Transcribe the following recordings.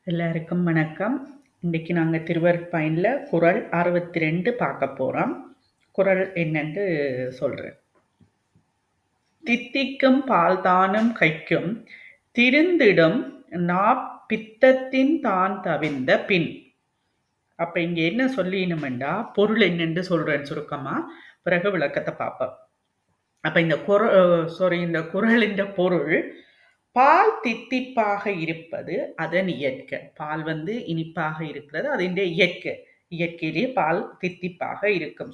எல்லாருக்கும் வணக்கம். இன்றைக்கி நாங்கள் திருவருட்பயனில் குறள் 62 பார்க்க போகிறோம். குறள் என்னன்னு சொல்கிறேன். தித்திக்கும் பால்தானும் கைக்கும் திருந்திடும் பித்தத்தின் தான் தவிர்ந்த பின். அப்போ இங்கே என்ன சொல்லினுமெண்டா பொருள் என்னென்று சொல்கிறேன் சுருக்கமாக, பிறகு விளக்கத்தை பார்ப்போம். அப்போ இந்த குறளின் பொருள், பால் தித்திப்பாக இருப்பது அதன் இயற்கை. பால் இனிப்பாக இருக்கிறது, அதன் இயற்கை. இயற்கையிலே பால் தித்திப்பாக இருக்கும்,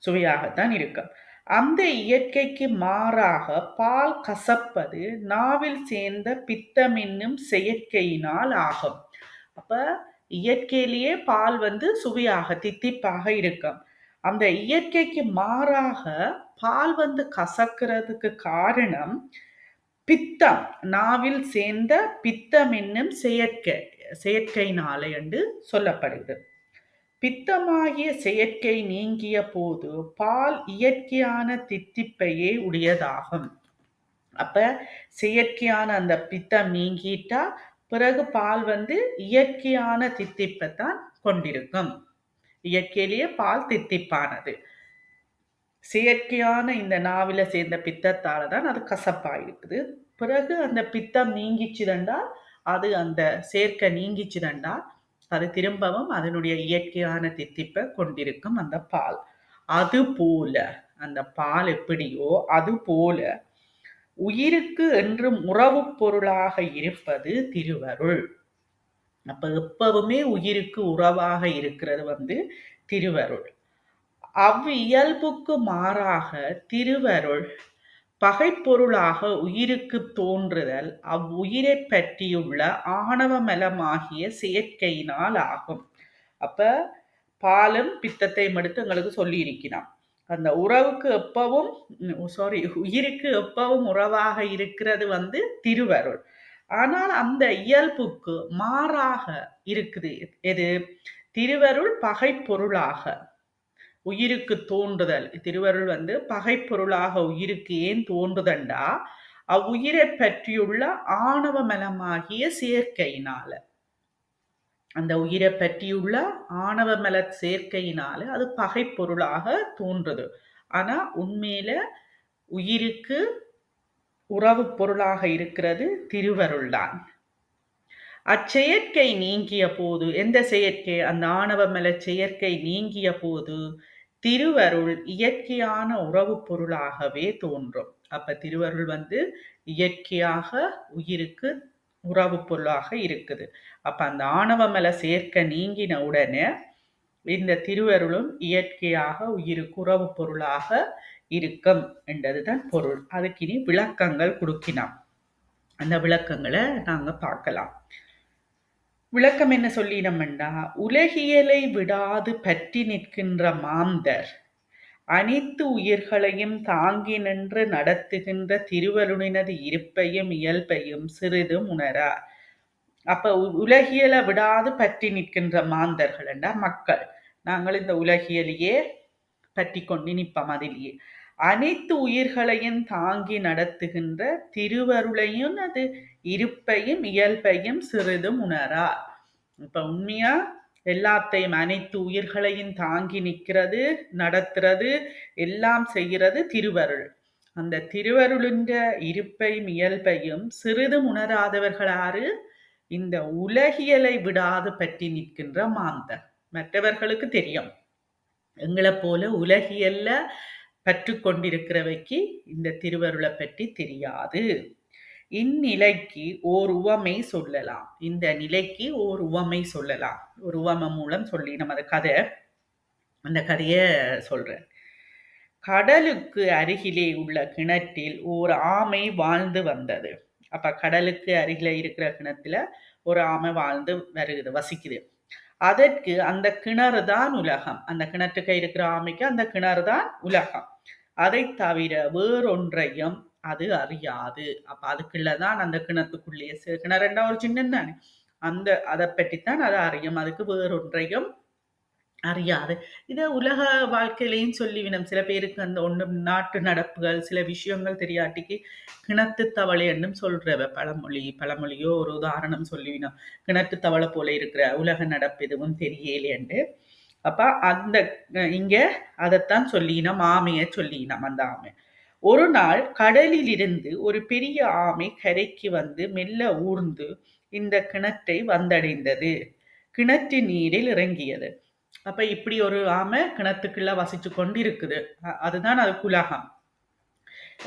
சுவையாகத்தான் இருக்கும். அந்த இயற்கைக்கு மாறாக பால் கசப்பது நாவில் சேர்ந்த பித்தம் என்னும் செயற்கையினால் ஆகும். அப்ப இயற்கையிலேயே பால் சுவையாக தித்திப்பாக இருக்கும். அந்த இயற்கைக்கு மாறாக பால் கசக்கிறதுக்கு காரணம் பித்தம், நாவில் சேர்ந்த பித்தம் என்னும் செயற்கையினாலே என்று சொல்லப்படுகிறது. பித்தமாகிய செயற்கை நீங்கிய போது பால் இயற்கையான தித்திப்பையே உடையதாகும். அப்ப செயற்கையான அந்த பித்தம் நீங்கிட்டா பிறகு பால் இயற்கையான தித்திப்பை தான் கொண்டிருக்கும். இயற்கையிலேயே பால் தித்திப்பானது. செயற்கையான இந்த நாவில சேர்ந்த பித்தத்தால தான் அது கசப்பாயிருக்குது. பிறகு அந்த பித்தம் நீங்கிச்சுதண்டால், அது அந்த சேர்க்கை நீங்கிச்சுதண்டால் அது திரும்பவும் அதனுடைய இயற்கையான தித்திப்பை கொண்டிருக்கும் அந்த பால். அது போல அந்த பால் எப்படியோ அது போல உயிருக்கு என்றும் உறவு பொருளாக இருப்பது திருவருள். அப்ப எப்பவுமே உயிருக்கு உறவாக இருக்கிறது திருவருள். அவ்வியல்புக்கு மாறாக திருவருள் பகைப்பொருளாக உயிருக்கு தோன்றுதல் அவ்வுயிரை பற்றியுள்ள ஆணவமலமாகிய செயற்கையினால் ஆகும். அப்ப பாலும் பித்தத்தையும் எடுத்து எங்களுக்கு சொல்லி இருக்கிறான். அந்த உறவுக்கு எப்பவும் உயிருக்கு எப்பவும் உறவாக இருக்கிறது திருவருள். ஆனால் அந்த இயல்புக்கு மாறாக இருக்குது எது? திருவருள் பகைப்பொருளாக உயிருக்கு தோன்றுதல். திருவருள் பகைப்பொருளாக உயிருக்கு ஏன் தோன்றுதண்டா, அவ்வுயிரை பற்றியுள்ள ஆணவ மலமாகிய சேர்க்கையினால. அந்த உயிரை பற்றியுள்ள ஆணவ மல சேர்க்கையினால அது பகைப்பொருளாக தோன்றுது. ஆனா உண்மையில உயிருக்கு உறவு பொருளாக இருக்கிறது திருவருள் தான். அச்செயற்கை நீங்கிய போது, எந்த செயற்கை? அந்த ஆணவமல செயற்கை நீங்கிய போது திருவருள் இயற்கையான உறவு பொருளாகவே தோன்றும். அப்ப திருவருள் இயற்கையாக உயிருக்கு உறவு பொருளாக இருக்குது. அப்ப அந்த ஆணவமல சேர்க்கை நீங்கின உடனே இந்த திருவருளும் இயற்கையாக உயிருக்கு உறவு பொருளாக இருக்கும் என்றதுதான் பொருள். அதுக்கு இனி விளக்கங்கள் கொடுக்கினான். அந்த விளக்கங்களை நாங்க பார்க்கலாம். விளக்கம் என்ன சொல்லினோம்டா, உலகியலை விடாது பற்றி நிற்கின்ற மாந்தர் அனைத்து உயிர்களையும் தாங்கி நின்று நடத்துகின்ற திருவருளினது இருப்பையும் இயல்பையும் சிறிதும் உணரார். அப்ப உலகியலை விடாது பற்றி நிற்கின்ற மாந்தர்கள் என்றா மக்கள். நாங்கள் இந்த உலகியலையே பற்றி கொண்டு நிற்போம். அதிலேயே அனைத்து உயிர்களையும் தாங்கி நடத்துகின்ற திருவருளையும் அது இருப்பையும் இயல்பையும் சிறிதும் உணரார். இப்ப உண்மையா எல்லாத்தையும் அனைத்து உயிர்களையும் தாங்கி நிற்கிறது, நடத்துறது, எல்லாம் செய்கிறது திருவருள். அந்த திருவருளின் இருப்பையும் இயல்பையும் சிறிதும் உணராதவர்களாரு? இந்த உலகியலை விடாது பற்றி நிற்கின்ற மாந்தர். மற்றவர்களுக்கு தெரியும், எங்களை போல உலகியல்ல பற்று கொண்டிருக்கிறவைக்கு இந்த திருவருளை பற்றி தெரியாது. இந்நிலைக்கு ஓர் உவமை சொல்லலாம். இந்த நிலைக்கு ஓர் உவமை சொல்லலாம். ஒரு உவமை மூலம் சொல்லி நம்ம அந்த கதைய சொல்றேன். கடலுக்கு அருகிலே உள்ள கிணற்றில் ஒரு ஆமை வாழ்ந்து வந்தது. அப்ப கடலுக்கு அருகில இருக்கிற கிணத்துல ஒரு ஆமை வாழ்ந்து வருகிறது, வசிக்குது. அதற்கு அந்த கிணறு தான் உலகம். அந்த கிணற்றுக்கு இருக்கிற ஆமைக்கு அந்த கிணறு தான் உலகம். அதை தவிர வேறொன்றையும் அது அறியாது. அப்ப அதுக்குள்ளதான் அந்த கிணத்துக்குள்ளேயே, கிணறுண்டா ஒரு சின்ன தானே, அதை பற்றித்தான் அது அறியும். அதுக்கு வேறொன்றையும் அறியாது. இத உலக வாழ்க்கையிலயும் சொல்லிவினம். சில பேருக்கு அந்த ஒண்ணும் நாட்டு நடப்புகள், சில விஷயங்கள் தெரியாட்டிக்கு கிணத்து தவளை என்னும் சொல்றவ பழமொழி. பழமொழியோ ஒரு உதாரணம் சொல்லிவினம். கிணத்து தவளை போல இருக்கிற உலக நடப்பு எதுவும் தெரியலேன்ட்டு. அப்ப அந்த இங்க அதத்தான் சொல்லினம். ஆமைய சொல்லினம் அந்த ஆமை. ஒரு நாள் கடலில் இருந்து ஒரு பெரிய ஆமை கரைக்கு வந்து மெல்ல ஊர்ந்து இந்த கிணற்றை வந்தடைந்தது. கிணற்று நீரில் இறங்கியது. அப்ப இப்படி ஒரு ஆமை கிணத்துக்குள்ள வசிச்சு கொண்டு இருக்குது. அதுதான் அதுக்கு உலகம்.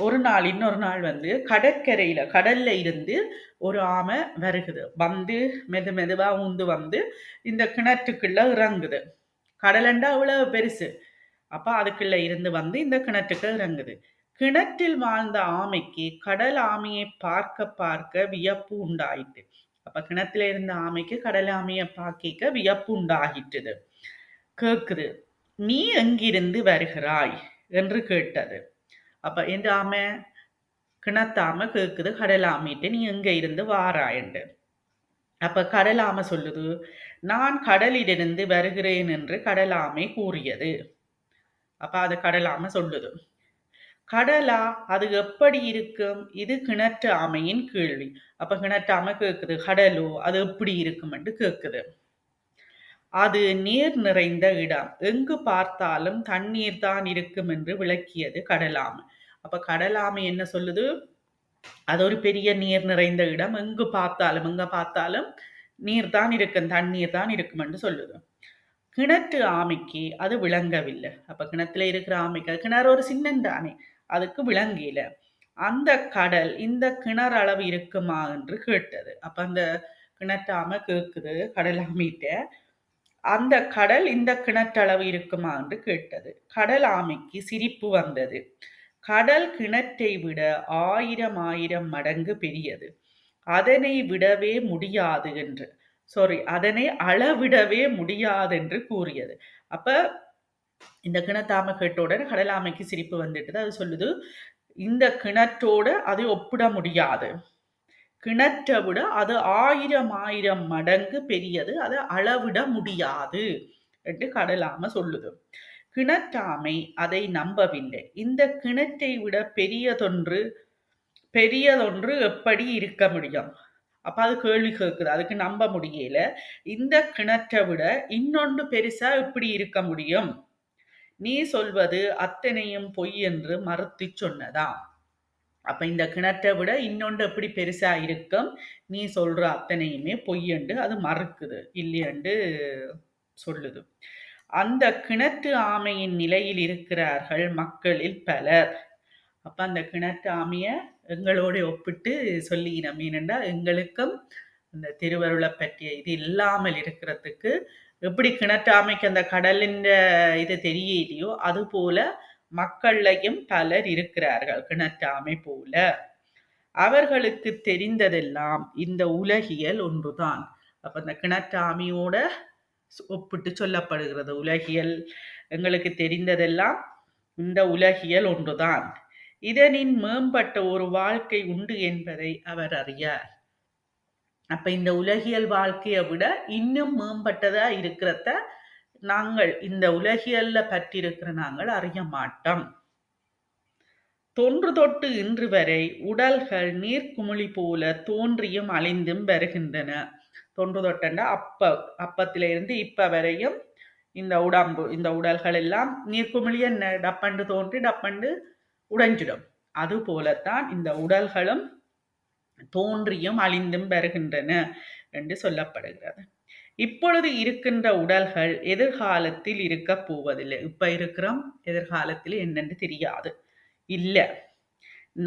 ஒரு நாள் இன்னொரு நாள் வந்து கடற்கரையில கடல்ல இருந்து ஒரு ஆமை வருகுது. வந்து மெதுவா ஊந்து வந்து இந்த கிணற்றுக்குள்ள இறங்குது. கடலண்டா அவ்வளவு பெருசு. அப்ப அதுக்குள்ள இருந்து வந்து இந்த கிணற்றுக்கு இறங்குது. கிணற்றில் வாழ்ந்த ஆமைக்கு கடல் ஆமையை பார்க்க பார்க்க வியப்பு உண்டாயிற்று. அப்ப கிணத்துல இருந்த ஆமைக்கு கடல் ஆமையை பார்க்க வியப்பு உண்டாகிட்டது. கேக்குது. நீ எங்கிருந்து வருகிறாய் என்று கேட்டது. அப்ப எந்த ஆமை? கிணத்தாம கேக்குது கடல் ஆமைட்டு நீ எங்க இருந்து வாராயண்டு. அப்ப கடல் ஆமை சொல்லுது, நான் கடலிலிருந்து வருகிறேன் என்று கடல் ஆமை கூறியது. அப்ப அது கடல் ஆமை சொல்லுது. கடலா? அது எப்படி இருக்கும்? இது கிணற்று ஆமையின் கேள்வி. அப்ப கிணற்று ஆமை கேக்குது, கடலோ அது எப்படி இருக்கும் என்று கேக்குது. அது நீர் நிறைந்த இடம். எங்கு பார்த்தாலும் தண்ணீர் தான் இருக்கும் என்று விளக்கியது கடலாமை. அப்ப கடலாமை என்ன சொல்லுது? அது ஒரு பெரிய நீர் நிறைந்த இடம். எங்க பார்த்தாலும் நீர் தான் இருக்கும், தண்ணீர் தான் இருக்கும் என்று சொல்லுது. கிணற்று ஆமைக்கு அது விளங்கவில்லை. அப்ப கிணத்துல இருக்கிற ஆமைக்கு கிணறு ஒரு சின்னந்தானே, அதுக்கு விளங்கல. அந்த கடல் இந்த கிணறு அளவு இருக்குமா என்று கேட்டது. அப்ப அந்த கிணற்றாம கேக்குது கடல் ஆமைட்ட, அந்த கடல் இந்த கிணற்றளவு இருக்குமா என்று கேட்டது. கடல் ஆமைக்கு சிரிப்பு வந்தது. கடல் கிணற்றை விட ஆயிரம் மடங்கு பெரியது. அதனை விடவே முடியாது என்று அதனை அளவிடவே முடியாது என்று கூறியது. அப்ப இந்த கிணத்தாமை கேட்ட உடனே கடல் ஆமைக்கு சிரிப்பு வந்துட்டு அது சொல்லுது, இந்த கிணற்றோடு அது ஒப்பிட முடியாது. கிணற்றை விட அது ஆயிரம் மடங்கு பெரியது. அதை அளவிட முடியாது என்று கடலாமை சொல்லுது. கிணற்றாமை அதை நம்பவில்லை. இந்த கிணற்றை விட பெரியதொன்று எப்படி இருக்க முடியும்? அப்ப அது கேள்வி கேட்குது. அதுக்கு நம்ப முடியல. இந்த கிணற்றை விட இன்னொன்று பெருசா எப்படி இருக்க முடியும்? நீ சொல்வது அத்தனையும் பொய் என்று மறுத்து சொன்னதாம். அப்ப இந்த கிணற்றை விட இன்னொன்று எப்படி பெருசா இருக்கும்? நீ சொல்ற அத்தனையுமே பொய் என்று அது மறுக்குது. இல்லையென்று சொல்லுது. அந்த கிணற்று ஆமையின் நிலையில் இருக்கிறார்கள் மக்களில் பலர். அப்ப அந்த கிணற்று ஆமைய எங்களோட ஒப்பிட்டு சொல்லினோம். ஏனென்றா எங்களுக்கும் அந்த திருவருளை பற்றிய இது இல்லாமல் இருக்கிறதுக்கு எப்படி கிணற்று ஆமைக்கு அந்த கடலின் இது தெரியலையோ அது போல மக்களையும் பலர் இருக்கிறார்கள் கிணற்று ஆமை போல. அவர்களுக்கு தெரிந்ததெல்லாம் இந்த உலகியல் ஒன்றுதான். அப்ப அந்த கிணற்று ஆமையோட ஒப்பிட்டு சொல்லப்படுகிறது. உலகியல் எங்களுக்கு தெரிந்ததெல்லாம் இந்த உலகியல் ஒன்றுதான். இதனின் மேம்பட்ட ஒரு வாழ்க்கை உண்டு என்பதை அவர் அறியார். அப்ப இந்த உலகியல் வாழ்க்கையை விட இன்னும் மேம்பட்டதா இருக்கிறத நாங்கள் இந்த உலகியல்ல பற்றிருக்கிற நாங்கள் அறிய மாட்டோம். தொன்று தொட்டு இன்று வரை உடல்கள் நீர்க்குமிழி போல தோன்றியும் அழிந்தும் வருகின்றன. தொன்று தொட்டண்டா அப்பத்திலிருந்து இப்ப வரையும் இந்த உடம்பு இந்த உடல்கள் எல்லாம் நீர்க்குமிழிய டப்பண்டு தோன்றி டப்பண்டு உடைஞ்சிடும். அது போலத்தான் இந்த உடல்களும் தோன்றியும் அழிந்தும் வருகின்றன என்று சொல்லப்படுகிறது. இப்பொழுது இருக்கின்ற உடல்கள் எதிர்காலத்தில் இருக்க போவதில்லை. இப்ப இருக்கிறோம், எதிர்காலத்தில் என்னென்று தெரியாது. இல்ல,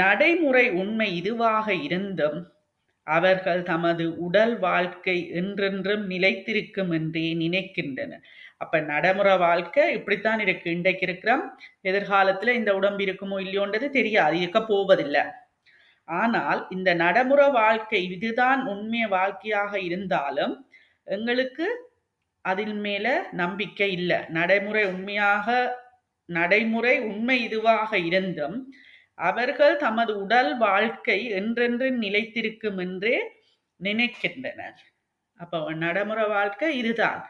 நடைமுறை உண்மை இதுவாக இருந்தும் அவர்கள் தமது உடல் வாழ்க்கை என்றென்றும் நிலைத்திருக்கும் என்றே நினைக்கின்றனர். அப்ப நடைமுறை வாழ்க்கை இப்படித்தான் இருக்கு. இன்றைக்கு இருக்கிறோம், எதிர்காலத்துல இந்த உடம்பு இருக்குமோ இல்லையோன்றது தெரியாது, இருக்க போவதில்லை. ஆனால் இந்த நடைமுறை வாழ்க்கை இதுதான் உண்மை வாழ்க்கையாக இருந்தாலும் எங்களுக்கு அதில் மேல நம்பிக்கை இல்லை. நடைமுறை உண்மை இதுவாக இருந்தும் அவர்கள் தமது உடல் வாழ்க்கை என்றென்று நிலைத்திருக்கும் என்றே நினைக்கின்றனர். அப்ப நடைமுறை வாழ்க்கை இதுதான்.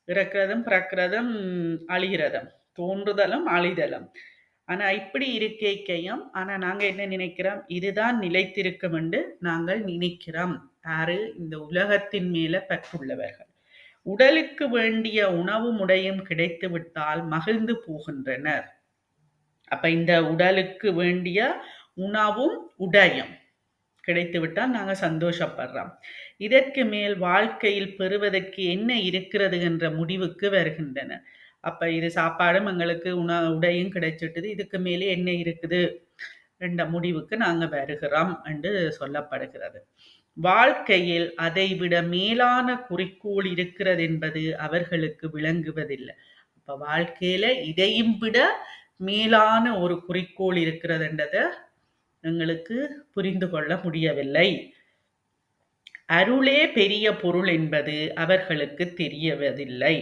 இறக்கிறதும் பிறக்கிறதும் அழிகிறதும், தோன்றுதலும் அழிதலும். ஆனா இப்படி இருக்கையும் ஆனா நாங்க என்ன நினைக்கிறோம், இதுதான் நிலைத்திருக்கும் என்று நாங்கள் நினைக்கிறோம். யாரு? இந்த உலகத்தின் மேல பற்றுள்ளவர்கள். உடலுக்கு வேண்டிய உணவும் உடையும் கிடைத்து விட்டால் மகிழ்ந்து போகின்றனர். அப்ப இந்த உடலுக்கு வேண்டிய உணவும் உடையும் கிடைத்துவிட்டால் நாங்கள் சந்தோஷப்படுறோம். இதற்கு மேல் வாழ்க்கையில் பெறுவதற்கு என்ன இருக்கிறது என்ற முடிவுக்கு வருகின்றன. அப்ப இது சாப்பாடும் எங்களுக்கு உடையும் கிடைச்சிட்டுது, இதுக்கு மேலே என்ன இருக்குது என்ற முடிவுக்கு நாங்கள் வருகிறோம் என்று சொல்லப்படுகிறது. வாழ்க்கையில் அதைவிட மேலான குறிக்கோள் இருக்கிறது என்பது அவர்களுக்கு விளங்குவதில்லை. அப்ப வாழ்க்கையில இதையும் விட மேலான ஒரு குறிக்கோள் இருக்கிறதுன்றத எங்களுக்கு புரிந்து கொள்ள முடியவில்லை. அருளே பெரிய பொருள் என்பது அவர்களுக்கு தெரியவதில்லை.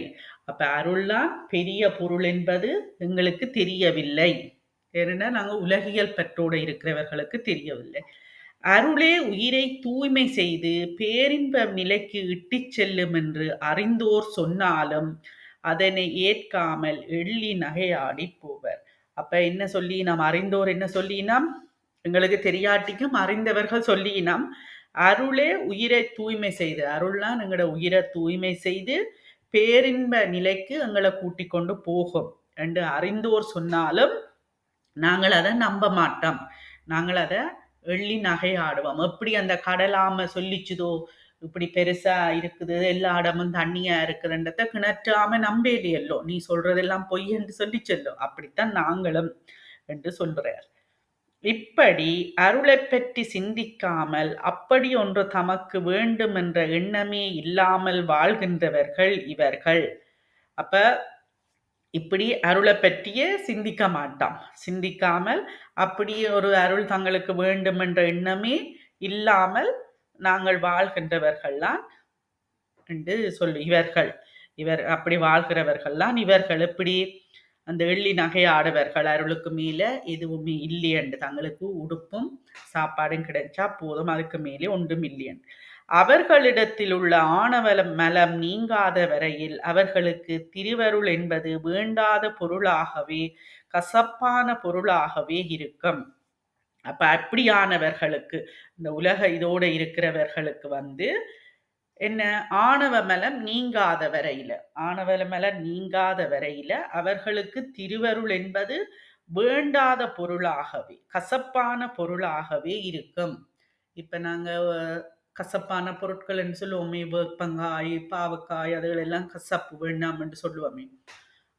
அப்ப அருள்தான் பெரிய பொருள் என்பது எங்களுக்கு தெரியவில்லை. ஏன்னா நாங்கள் உலகியல் பற்றோடு இருக்கிறவர்களுக்கு தெரியவில்லை. அருளே உயிரை தூய்மை செய்து பேரின்ப நிலைக்கு இட்டுச் செல்லும் என்று அறிந்தோர் சொன்னாலும் அதனை ஏற்காமல் எள்ளி நகையாடி போவர். அப்ப என்ன சொல்லி நாம் அறிந்தோர் என்ன சொல்லினோம், எங்களுக்கு தெரியாட்டிக்கும் அறிந்தவர்கள் சொல்லினோம், அருளே உயிரை தூய்மை செய்து, அருள்லாம் எங்களோட உயிரை தூய்மை செய்து பேரின்ப நிலைக்கு எங்களை கூட்டிக் கொண்டு போகும் என்று அறிந்தோர் சொன்னாலும் நாங்கள் அதை நம்ப மாட்டோம். நாங்கள் அதை எள்ளி நகையாடுவோம். எப்படி அந்த கடலாம சொல்லிச்சுதோ, இப்படி பெருசா இருக்குது, எல்லா இடமும் தண்ணியா இருக்குதுன்றத கிணற்றாம நம்பேலியல்லோ, நீ சொல்றதெல்லாம் பொய் என்று சொல்லி செல்லோ, அப்படித்தான் நாங்களும் என்று சொல்கிறார். இப்படி அருளை பற்றி சிந்திக்காமல் அப்படி ஒன்று தமக்கு வேண்டும் என்ற எண்ணமே இல்லாமல் வாழ்கின்றவர்கள் இவர்கள். அப்ப இப்படி அருளை பற்றியே சிந்திக்க மாட்டான், சிந்திக்காமல் அப்படி ஒரு அருள் தங்களுக்கு வேண்டும் என்ற எண்ணமே இல்லாமல் நாங்கள் வாழ்கின்றவர்கள்லாம் என்று சொல்லு இவர்கள். அப்படி வாழ்கிறவர்கள்லாம் இவர்கள். எப்படி? அந்த எள்ளி நகையாடுவர்கள், அருளுக்கு மேல எதுவுமே இல்லையென்று, தங்களுக்கு உடுப்பும் சாப்பாடும் கிடைச்சா போதும், அதுக்கு மேலே ஒன்றும் இல்லையென்று. அவர்களிடத்தில் உள்ள ஆணவலம் மலம் நீங்காத வரையில் அவர்களுக்கு திருவருள் என்பது வேண்டாத பொருளாகவே கசப்பான பொருளாகவே இருக்கும். அப்ப அப்படியானவர்களுக்கு, இந்த உலக இதோட இருக்கிறவர்களுக்கு என்ன, ஆணவ மலம் நீங்காத வரையில, ஆணவ மலம் நீங்காத வரையில அவர்களுக்கு திருவருள் என்பது வேண்டாத பொருளாகவே கசப்பான பொருளாகவே இருக்கும். இப்ப நாங்க கசப்பான பொருட்கள் என்று சொல்லுவோமே, வேப்பங்காய், பாவக்காய், அதுகள் எல்லாம் கசப்பு வேண்டாம் என்று சொல்லுவோமே.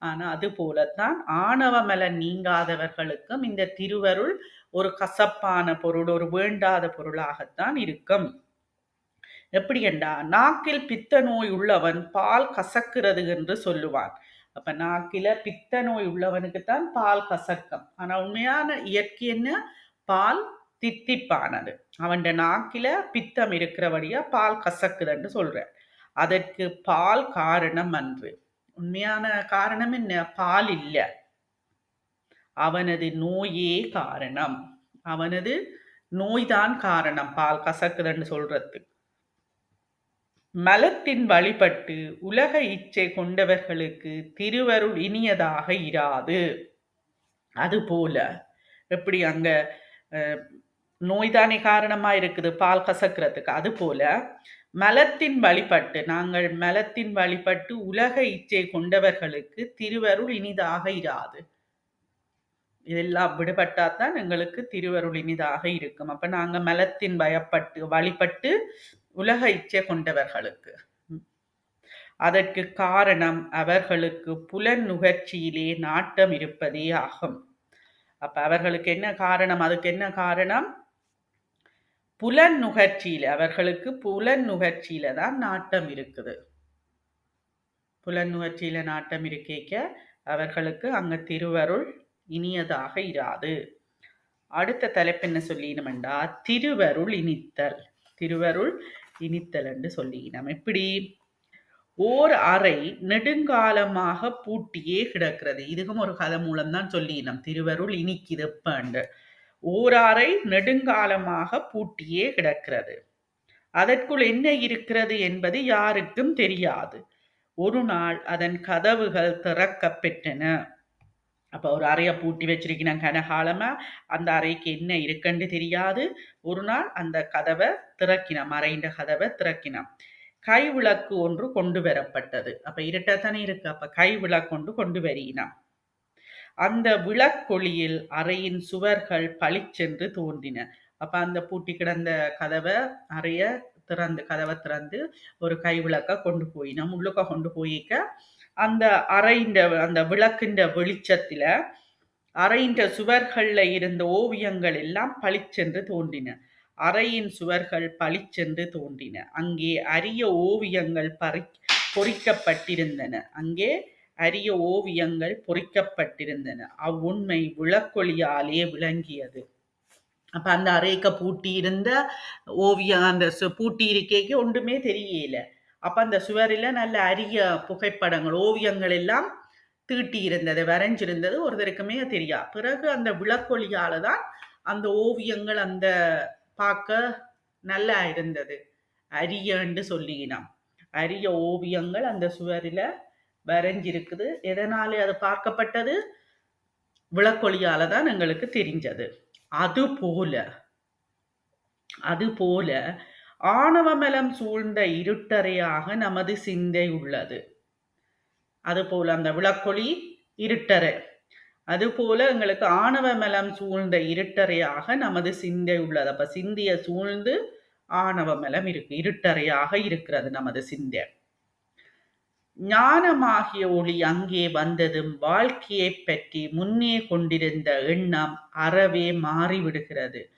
ஆனா அது போலத்தான் ஆணவ மலம் நீங்காதவர்களுக்கும் இந்த திருவருள் ஒரு கசப்பான பொருள், ஒரு வேண்டாத பொருளாகத்தான் இருக்கும். எப்படி என்றா, நாக்கில் பித்த நோய் உள்ளவன் பால் கசக்கிறது என்று சொல்லுவான். அப்ப நாக்கில பித்த நோய் உள்ளவனுக்குத்தான் பால் கசக்கம். ஆனா உண்மையான இயற்கை என்ன? பால் தித்திப்பானது. அவன் நாக்கில பித்தம் இருக்கிறபடியா பால் கசக்குதுன்னு சொல்ற. அதற்கு பால் காரணம் அன்று. உண்மையான காரணம் என்ன? பால் இல்ல, அவனது நோயே காரணம். அவனது நோய்தான் காரணம் பால் கசக்குதுன்னு சொல்றதுக்கு. மலத்தின் வழிபட்டு உலக இச்சை கொண்டவர்களுக்கு திருவருள் இனியதாக இராது. அதுபோல எப்படி அங்க நோய்தானே காரணமா இருக்குது பால் கசக்கிறதுக்கு, அதுபோல மலத்தின் வழிபட்டு, நாங்கள் மலத்தின் வழிபட்டு உலக இச்சை கொண்டவர்களுக்கு திருவருள் இனிதாக இராது. இதெல்லாம் விடுபட்டாதான் எங்களுக்கு திருவருள் இனிதாக இருக்கும். அப்ப நாங்க மலத்தின் வழிபட்டு உலக இச்சை கொண்டவர்களுக்கு, அதற்கு காரணம் அவர்களுக்கு புலன் நுகர்ச்சியிலே நாட்டம் இருப்பதே ஆகும். அப்ப அவர்களுக்கு என்ன காரணம்? அதுக்கு என்ன காரணம்? புலன் நுகர்ச்சியில, அவர்களுக்கு புலன் நுகர்ச்சியில தான் நாட்டம் இருக்குது. புலன் நுகர்ச்சியில நாட்டம் இருக்க அவர்களுக்கு அங்க திருவருள் இனியதாக இராது. அடுத்த தலைப்பு என்ன சொல்லினோம்டா, திருவருள் இனித்தல். திருவருள் இனித்தல் என்று சொல்லினோம். எப்படி? ஓர் அறை நெடுங்காலமாக பூட்டியே கிடக்கிறது. இதுக்கும் ஒரு கதை மூலம்தான் சொல்லினோம் திருவருள் இனிக்குதுப்பண்டு. ஓர் அறை நெடுங்காலமாக பூட்டியே கிடக்கிறது, அதற்குள் என்ன இருக்கிறது என்பது யாருக்கும் தெரியாது. ஒரு நாள் அதன் கதவுகள் திறக்கப் பெற்றன. அப்ப ஒரு அறைய பூட்டி வச்சிருக்கிறான் கனகாலமா. அந்த அறைக்கு என்ன இருக்குன்னு தெரியாது. ஒரு நாள் அந்த கதவை திறக்கினான். மறைந்த கதவை திறக்கினான். கைவிளக்கு ஒன்று கொண்டு வரப்பட்டது. அப்ப இருட்டத்தானே இருக்கு. அப்ப கைவிளக்கு கொண்டு வருகினான். அந்த விளக்கொளியில் அறையின் சுவர்கள் பளிச்சென்று தோன்றின. அப்ப அந்த பூட்டி கிடந்த கதவை அறைய கதவை திறந்து ஒரு கைவிளக்க கொண்டு போயினோம். உள்ளுக்க கொண்டு போயிக்க அந்த அறையின் அந்த விளக்கின்ற வெளிச்சத்தில அறையின் சுவர்கள்ல இருந்த ஓவியங்கள் எல்லாம் பளிச்சென்று தோன்றின. அறையின் சுவர்கள் பளிச்சென்று தோன்றின. அங்கே அரிய ஓவியங்கள் பொறிக்கப்பட்டிருந்தன. அங்கே அரிய ஓவியங்கள் பொறிக்கப்பட்டிருந்தன. அவ்வுண்மை விளக்கொளியாலே விளங்கியது. அப்ப அந்த அறைக்க பூட்டி இருந்த ஓவியம் அந்த பூட்டி இருக்கைக்கு ஒன்றுமே தெரியல. அப்ப அந்த சுவரில நல்ல அரிய புகைப்படங்கள் ஓவியங்கள் எல்லாம் தீட்டி இருந்தது, வரைஞ்சிருந்தது ஒருத்தருக்குமே தெரியா. பிறகு அந்த விளக்கொளியால தான் அந்த ஓவியங்கள் அந்த பார்க்க நல்லா இருந்தது. அரியன்னு சொல்லினான். அரிய ஓவியங்கள் அந்த சுவரில வரைஞ்சிருக்குது. எதனாலே அது பார்க்கப்பட்டது? விளக்கொளியால தான் எங்களுக்கு தெரிஞ்சது. அதுபோல ஆணவமலம் சூழ்ந்த இருட்டறையாக நமது சிந்தை உள்ளது. அதுபோல அந்த விளக்கொளி இருட்டறை. அதுபோல எங்களுக்கு ஆணவமலம் சூழ்ந்த இருட்டறையாக நமது சிந்தை உள்ளது. அப்ப சிந்திய சூழ்ந்து ஆணவமலம் இருக்கு. இருட்டறையாக இருக்கிறது நமது சிந்தை. ஞானமாகிய ஒளி அங்கே வந்ததும் வாழ்க்கையைப் பற்றி முன்னே கொண்டிருந்த எண்ணம் அறவே மாறிவிடுகிறது.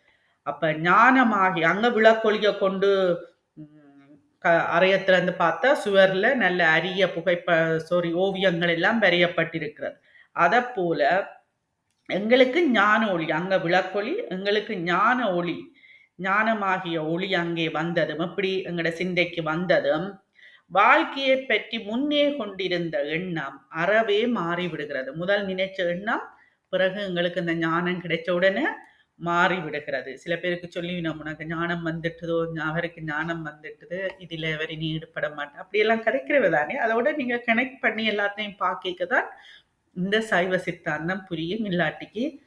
அப்ப ஞானமாகி அங்க விளக்கொளிய கொண்டு அறைய திறந்து பார்த்தா சுவர்ல நல்ல அரிய ஓவியங்கள் எல்லாம் வரையப்பட்டிருக்கிறது. அதை போல எங்களுக்கு ஞான ஒளி, அங்க விளக்கொளி, எங்களுக்கு ஞான ஒளி, ஞானமாகிய ஒளி அங்கே வந்ததும், எப்படி எங்கட சிந்தைக்கு வந்ததும் வாழ்க்கையை பற்றி முன்னே கொண்டிருந்த எண்ணம் அறவே மாறிவிடுகிறது. முதல் நினைச்ச எண்ணம் பிறகு எங்களுக்கு இந்த ஞானம் கிடைச்ச உடனே மாறி விடுகிறது. சில பேருக்கு சொல்லி நம்ம உனக்கு ஞானம் வந்துட்டுதோ, அவருக்கு ஞானம் வந்துட்டுது, இதுல அவர் நீ ஈடுபட மாட்டேன் அப்படியெல்லாம் கிடைக்கிறது தானே. அதோட நீங்க கனெக்ட் பண்ணி எல்லாத்தையும் பார்க்க தான் இந்த சைவ சித்தாந்தம் புரியும். இல்லாட்டிக்கு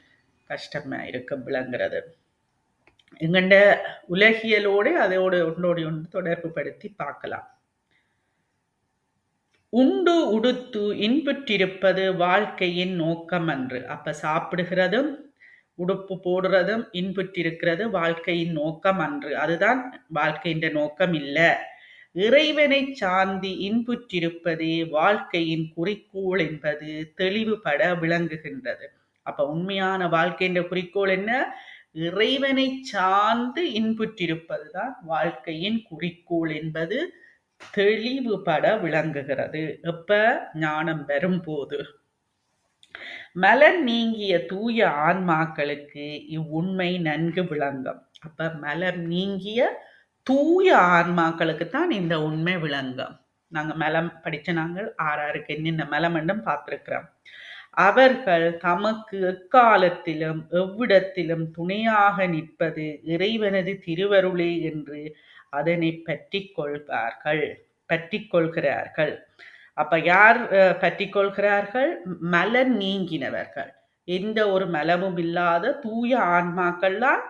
கஷ்டமா இருக்கும் விளங்குறது. எங்கண்ட உலகியலோடு அதோடு ஒன்றோடு ஒன்று தொடர்பு படுத்தி பார்க்கலாம். உண்டு உடுத்து இன்புற்றிருப்பது வாழ்க்கையின் நோக்கம் அன்று. அப்ப சாப்பிடுகிறதும் உடுப்பு போடுறதும் இன்புற்றிருக்கிறது வாழ்க்கையின் நோக்கம் அன்று. அதுதான் வாழ்க்கையின் நோக்கம் இல்ல. இறைவனை சார்ந்து இன்புற்றிருப்பதே வாழ்க்கையின் குறிக்கோள் என்பது தெளிவுபட விளங்குகின்றது. அப்ப உண்மையான வாழ்க்கையின் குறிக்கோள் என்ன? இறைவனை சார்ந்து இன்புற்றிருப்பதுதான் வாழ்க்கையின் குறிக்கோள் என்பது தெளிவுபட விளங்குகிறது. எப்ப? ஞானம் வரும்போது. மலம் நீங்கிய தூய ஆன்மாக்களுக்கு இவ்வுண்மை நன்கு விளங்கும். அப்ப மலம் நீங்கிய தூய ஆன்மாக்களுக்கு தான் இந்த உண்மை விளங்கும். நாங்க மலம் படிச்ச நாங்கள் ஆறாருக்கு என்னென்ன மலம் என்றும் பார்த்திருக்கிறோம். அவர்கள் தமக்கு எக்காலத்திலும் எவ்விடத்திலும் துணையாக நிற்பது இறைவனது திருவருளே என்று அதனை பற்றி கொள்கிறார்கள். அப்ப யார் பற்றி கொள்கிறார்கள்? மலம் நீங்கினவர்கள். எந்த ஒரு மலமும் இல்லாத தூய ஆன்மாக்கள்லாம்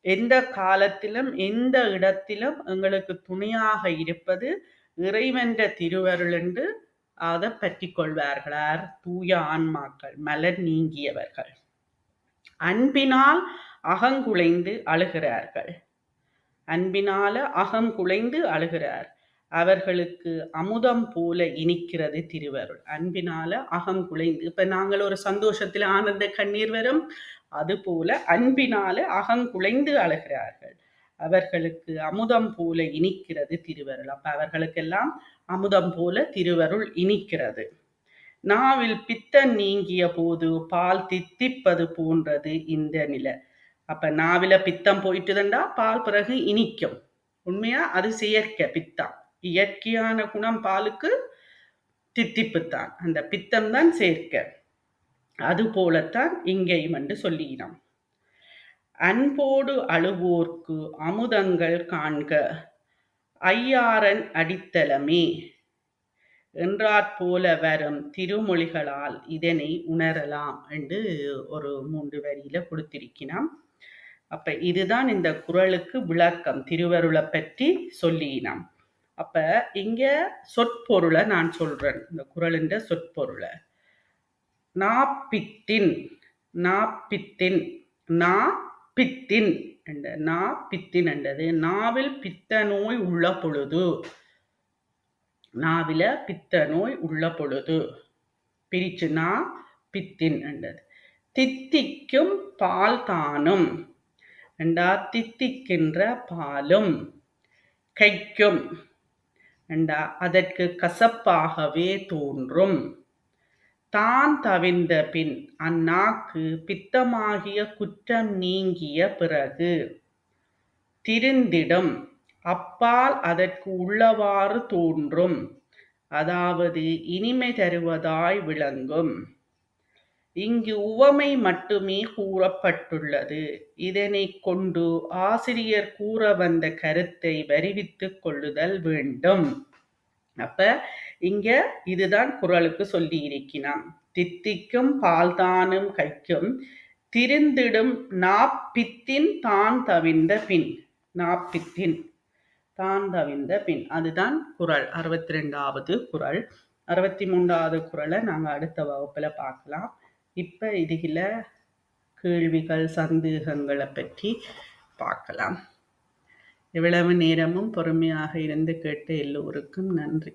எந்த காலத்திலும் எந்த இடத்திலும் எங்களுக்கு துணையாக இருப்பது இறைவன்ற திருவருள் என்று அதை பற்றி கொள்வார்களார் தூய ஆன்மாக்கள், மலர் நீங்கியவர்கள். அன்பினால் அகங்குலைந்து அழுகிறார்கள். அன்பினால அகங்குலைந்து அழுகிறார். அவர்களுக்கு அமுதம் போல இனிக்கிறது திருவருள். அன்பினால அகங்குலைந்து, இப்ப நாங்கள் ஒரு சந்தோஷத்தில் ஆனந்த கண்ணீர் வரும், அது போல அன்பினால அகங்குலைந்து அழுகிறார்கள். அவர்களுக்கு அமுதம் போல இனிக்கிறது திருவருள். அப்ப அவர்களுக்கெல்லாம் அமுதம் போல திருவருள் இனிக்கிறது. நாவில் பித்தம் நீங்கிய போது பால் தித்திப்பது போன்றது இந்த நிலை. அப்ப நாவில பித்தம் போயிட்டுதுண்டா பால் பிறகு இனிக்கும். உண்மையா அது செயற்கை பித்தம். இயற்கையான குணம் பாலுக்கு தித்திப்புத்தான். அந்த பித்தம் தான் சேர்க்க. அது போலத்தான் இங்கேயும் என்று சொல்லினோம். அன்போடு அழுவோர்க்கு அமுதங்கள் காண்க ஐயாரன் அடித்தளமே. என்றாற்போல வரும் திருமொழிகளால் இதனை உணரலாம் என்று ஒரு 3 வரியில கொடுத்திருக்கிறான். அப்ப இதுதான் இந்த குறளுக்கு விளக்கம். திருவருளை பற்றி சொல்லினாம். அப்ப இங்க சொற்பொருளை நான் சொல்றேன். இந்த குறளின் சொற்பொருளை. நாப்பித்தின் நாப்பித்தின் நாப்பித்தின் என்ற நாப்பித்தின் என்றது நாவில் பித்த நோய் உள்ள பொழுது, நாவில பித்த நோய் உள்ள பொழுது பிரிச்சு பித்தின் என்றது. தித்திக்கும் பால் தானும் என்றா தித்திக்கின்ற பாலும், கைக்கும் என்றா அதற்கு கசப்பாகவே தோன்றும். தான் தவிர்ந்த பின் அந்நாக்கு பித்தமாகிய குற்றம் நீங்கிய பிறகு திருந்திடும் அப்பால் அதற்கு உள்ளவாறு தோன்றும், அதாவது இனிமை தருவதாய் விளங்கும். இங்கு உவமை மட்டுமே கூறப்பட்டுள்ளது. இதனைக் கொண்டு ஆசிரியர் கூற வந்த கருத்தை வருவித்துக் கொள்ளுதல் வேண்டும். அப்ப இங்க இதுதான் குறளுக்கு சொல்லி இருக்கிறான். தித்திக்கும் பால்தானும் கைக்கும் திருந்திடும் நாப்பித்தின் தான் தவிர்ந்த பின். நாப்பித்தின் தான் தவிர்ந்த பின். அதுதான் குறள். 62வது குறள். 63வது குறளை நாங்கள் அடுத்த வகுப்புல பார்க்கலாம். இப்ப இதுல கேள்விகள் சந்தேகங்களை பற்றி பார்க்கலாம். இவ்வளவு நேரமும் பொறுமையாக இருந்து கேட்ட எல்லோருக்கும் நன்றி.